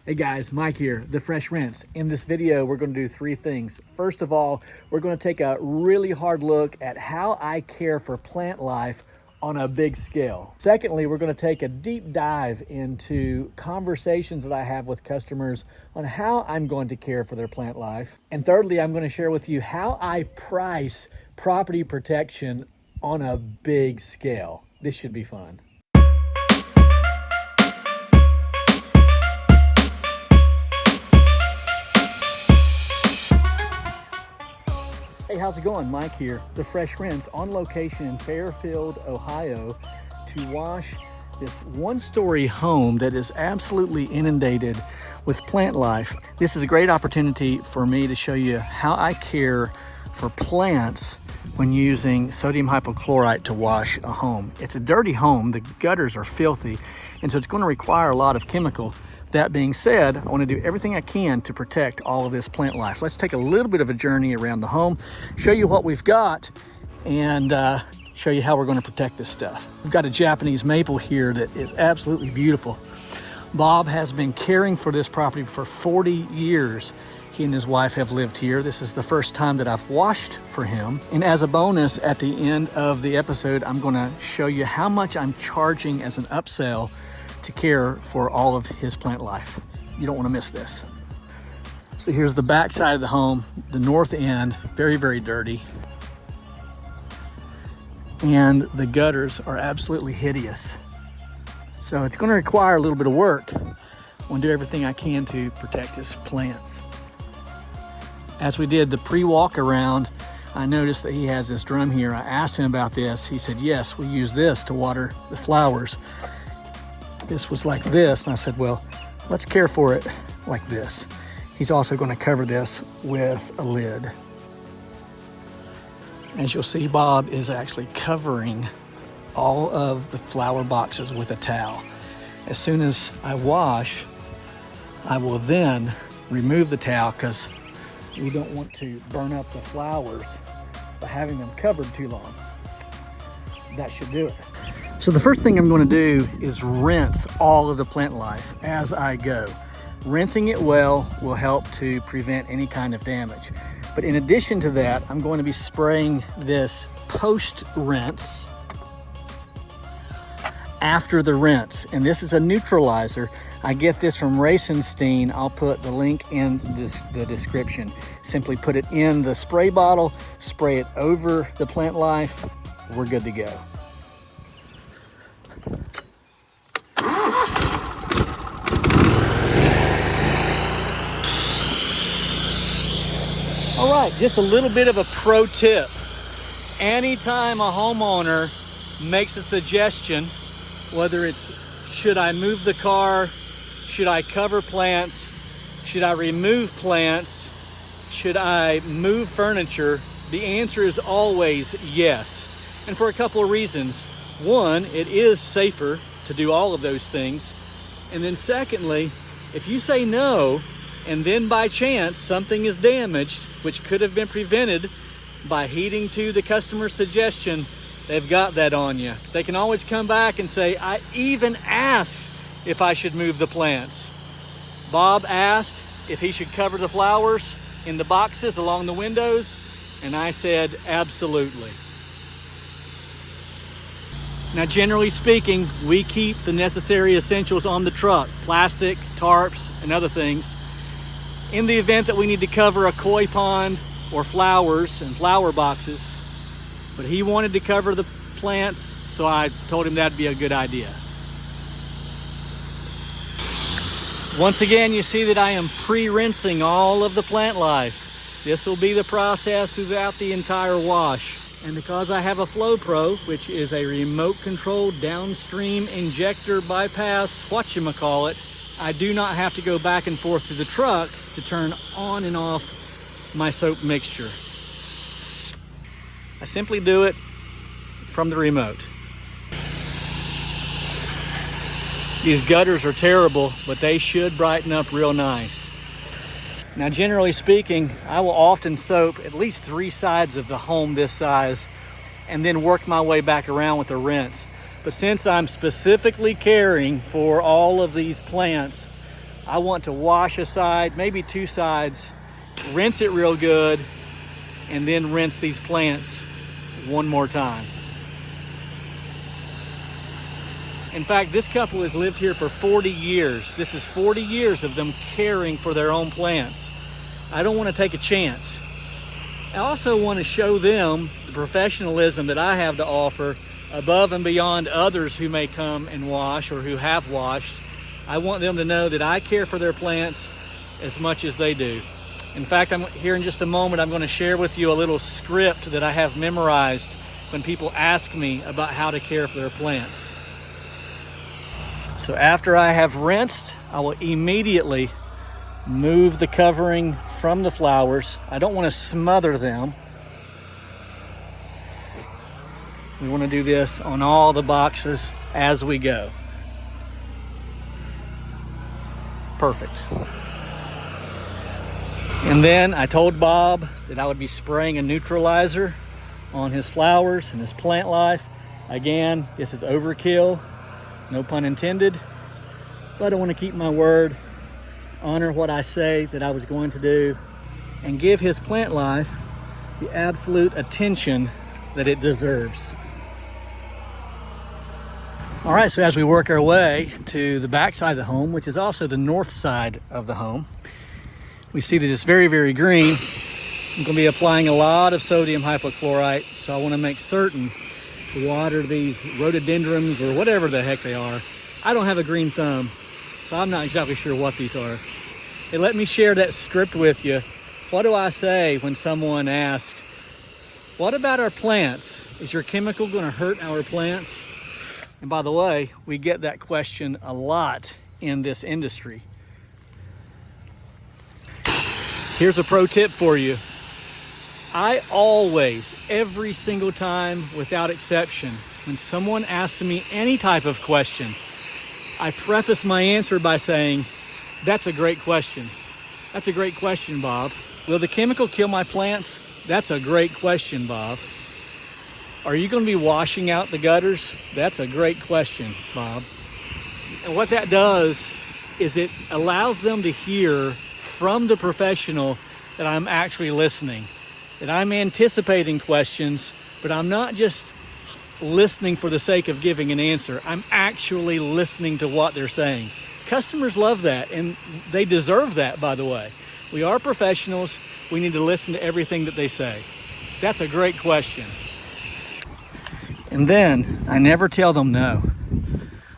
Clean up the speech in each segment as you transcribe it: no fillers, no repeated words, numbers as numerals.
Hey guys, Mike here, The Fresh Rinse. In this video, we're going to do three things. First of all, we're going to take a really hard look at how I care for plant life on a big scale. Secondly, we're going to take a deep dive into conversations that I have with customers on how I'm going to care for their plant life. And thirdly, I'm going to share with you how I price property protection on a big scale. This should be fun. Hey, how's it going? Mike here, The Fresh Rinse, on location in Fairfield, Ohio, to wash this one-story home that is absolutely inundated with plant life. This is a great opportunity for me to show you how I care for plants when using sodium hypochlorite to wash a home. It's a dirty home, the gutters are filthy, and so it's going to require a lot of chemical. That being said, I want to do everything I can to protect all of this plant life. Let's take a little bit of a journey around the home, show you what we've got, and show you how we're going to protect this stuff. We've got a Japanese maple here that is absolutely beautiful. Bob has been caring for this property for 40 years. He and his wife have lived here. This is the first time that I've washed for him. And as a bonus, at the end of the episode, I'm going to show you how much I'm charging as an upsell to care for all of his plant life. You don't want to miss this. So here's the back side of the home, the north end, very, very dirty. And the gutters are absolutely hideous. So it's going to require a little bit of work. I want to do everything I can to protect his plants. As we did the pre-walk around, I noticed that he has this drum here. I asked him about this. He said, yes, we use this to water the flowers. This was like this, and I said, well, let's care for it like this. He's also going to cover this with a lid. As you'll see, Bob is actually covering all of the flower boxes with a towel. As soon as I wash, I will then remove the towel because we don't want to burn up the flowers by having them covered too long. That should do it. So the first thing I'm going to do is rinse all of the plant life as I go. Rinsing it well will help to prevent any kind of damage. But in addition to that, I'm going to be spraying this post-rinse after the rinse. And this is a neutralizer. I get this from Racenstein. I'll put the link in the description. Simply put it in the spray bottle, spray it over the plant life. We're good to go. All right, just a little bit of a pro tip. Anytime a homeowner makes a suggestion, whether it's should I move the car, should I cover plants, should I remove plants, should I move furniture, the answer is always yes. And for a couple of reasons. One, it is safer to do all of those things. And then secondly, if you say no, and then by chance something is damaged, which could have been prevented by heeding to the customer's suggestion, they've got that on you. They can always come back and say, I even asked if I should move the plants. Bob asked if he should cover the flowers in the boxes along the windows, and I said, absolutely. Now, generally speaking, we keep the necessary essentials on the truck, plastic, tarps, and other things. In the event that we need to cover a koi pond or flowers and flower boxes, but he wanted to cover the plants, so I told him that'd be a good idea. Once again, you see that I am pre-rinsing all of the plant life. This will be the process throughout the entire wash. And because I have a Flow Pro, which is a remote controlled downstream injector bypass whatchamacallit, I do not have to go back and forth to the truck to turn on and off my soap mixture. I simply do it from the remote. These gutters are terrible, but they should brighten up real nice. Now, generally speaking, I will often soap at least 3 sides of the home this size and then work my way back around with a rinse. But since I'm specifically caring for all of these plants, I want to wash a side, maybe two sides, rinse it real good, and then rinse these plants one more time. In fact, this couple has lived here for 40 years. This is 40 years of them caring for their own plants. I don't want to take a chance. I also want to show them the professionalism that I have to offer above and beyond others who may come and wash or who have washed. I want them to know that I care for their plants as much as they do. In fact, I'm here in just a moment, I'm going to share with you a little script that I have memorized when people ask me about how to care for their plants. So after I have rinsed, I will immediately move the covering from the flowers. I don't want to smother them. We want to do this on all the boxes as we go. Perfect. And then I told Bob that I would be spraying a neutralizer on his flowers and his plant life. Again, this is overkill, no pun intended, but I want to keep my word, honor what I say that I was going to do, and give his plant life the absolute attention that it deserves. All right, so as we work our way to the back side of the home, which is also the north side of the home, we see that it's very, very green. I'm going to be applying a lot of sodium hypochlorite, so I want to make certain to water these rhododendrons or whatever the heck they are. I don't have a green thumb, so I'm not exactly sure what these are. Hey, let me share that script with you. What do I say when someone asks, what about our plants? Is your chemical going to hurt our plants? And by the way, we get that question a lot in this industry. Here's a pro tip for you. I always, every single time, without exception, when someone asks me any type of question, I preface my answer by saying, that's a great question. That's a great question, Bob. Will the chemical kill my plants? That's a great question, Bob. Are you going to be washing out the gutters? That's a great question, Bob. And what that does is it allows them to hear from the professional that I'm actually listening, that I'm anticipating questions, but I'm not just listening for the sake of giving an answer. I'm actually listening to what they're saying. Customers love that, and they deserve that, by the way. We are professionals. We need to listen to everything that they say. That's a great question. And then I never tell them no.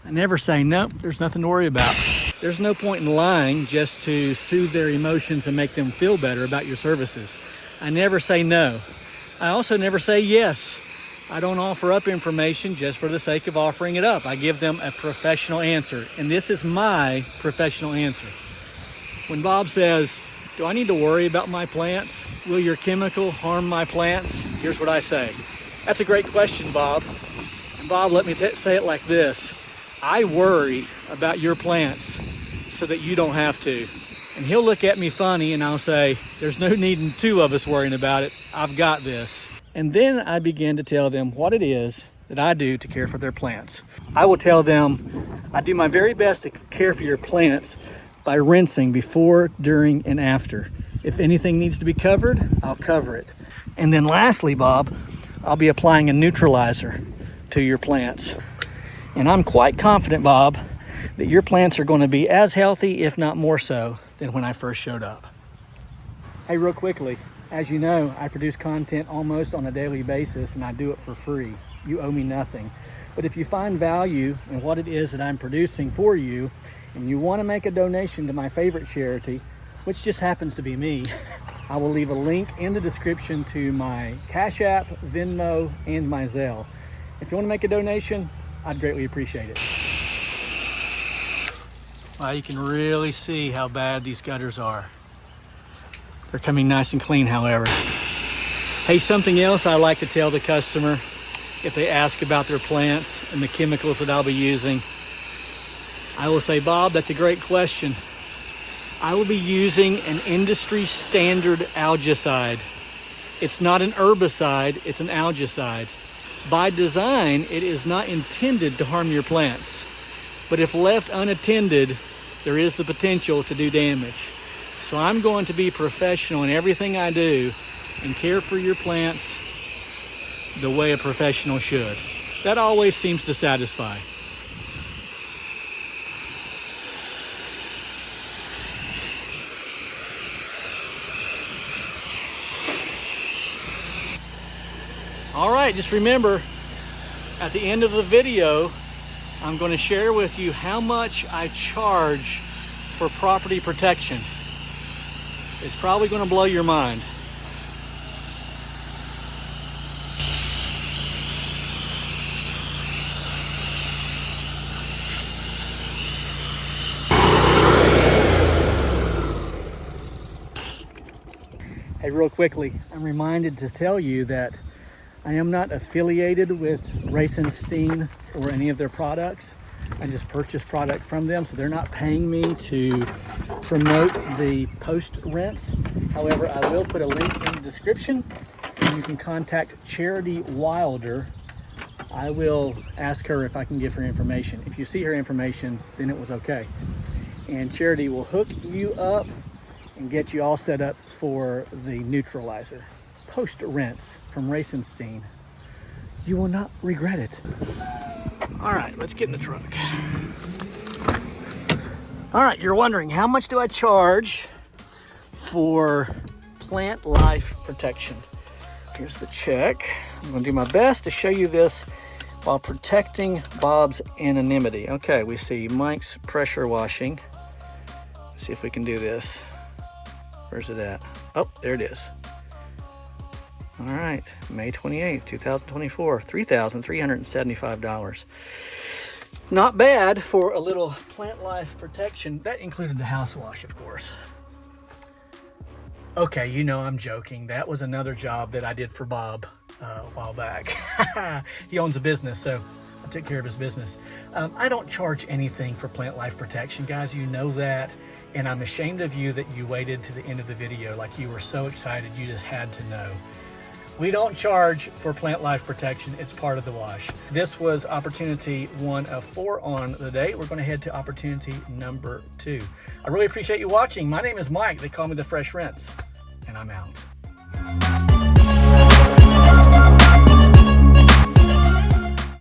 I never say, nope, there's nothing to worry about. There's no point in lying just to soothe their emotions and make them feel better about your services. I never say no. I also never say yes. I don't offer up information just for the sake of offering it up. I give them a professional answer, and this is my professional answer. When Bob says, do I need to worry about my plants? Will your chemical harm my plants? Here's what I say. That's a great question, Bob. And Bob, let me say it like this. I worry about your plants so that you don't have to. And he'll look at me funny and I'll say, there's no need in two of us worrying about it. I've got this. And then I begin to tell them what it is that I do to care for their plants. I will tell them I do my very best to care for your plants by rinsing before, during, and after. If anything needs to be covered, I'll cover it. And then lastly, Bob, I'll be applying a neutralizer to your plants. And I'm quite confident, Bob, that your plants are going to be as healthy, if not more so, than when I first showed up. Hey, real quickly, as you know, I produce content almost on a daily basis, and I do it for free. You owe me nothing. But if you find value in what it is that I'm producing for you, and you want to make a donation to my favorite charity, which just happens to be me, I will leave a link in the description to my CashApp, Venmo, and my Zelle. If you want to make a donation, I'd greatly appreciate it. Wow, you can really see how bad these gutters are. They're coming nice and clean, however. Hey, something else I like to tell the customer if they ask about their plants and the chemicals that I'll be using. I will say, Bob, that's a great question. I will be using an industry standard algicide. It's not an herbicide, it's an algicide. By design, it is not intended to harm your plants. But if left unattended, there is the potential to do damage. So I'm going to be professional in everything I do and care for your plants the way a professional should. That always seems to satisfy. All right, just remember, at the end of the video, I'm going to share with you how much I charge for property protection. It's probably going to blow your mind. Hey, real quickly, I'm reminded to tell you that I am not affiliated with Rasenstein or any of their products. I just purchase product from them, so they're not paying me to promote the post rents. However, I will put a link in the description and you can contact Charity Wilder. I will ask her if I can give her information. If you see her information, then it was okay. And Charity will hook you up and get you all set up for the neutralizer. Post rents from Rasenstein. You will not regret it. All right, let's get in the truck. All right, you're wondering, how much do I charge for plant life protection? Here's the check. I'm gonna do my best to show you this while protecting Bob's anonymity. Okay, we see Mike's pressure washing. Let's see if we can do this. Where's it at? Oh, there it is. All right, May 28th, 2024, $3,375. Not bad for a little plant life protection. That included the house wash, of course. Okay, you know I'm joking. That was another job that I did for Bob a while back. He owns a business, so I took care of his business. I don't charge anything for plant life protection, guys. You know that. And I'm ashamed of you that you waited to the end of the video like you were so excited you just had to know. We don't charge for plant life protection. It's part of the wash. This was opportunity 1 of 4 on the day. We're going to head to opportunity number 2. I really appreciate you watching. My name is Mike. They call me the Fresh Rinse, and I'm out.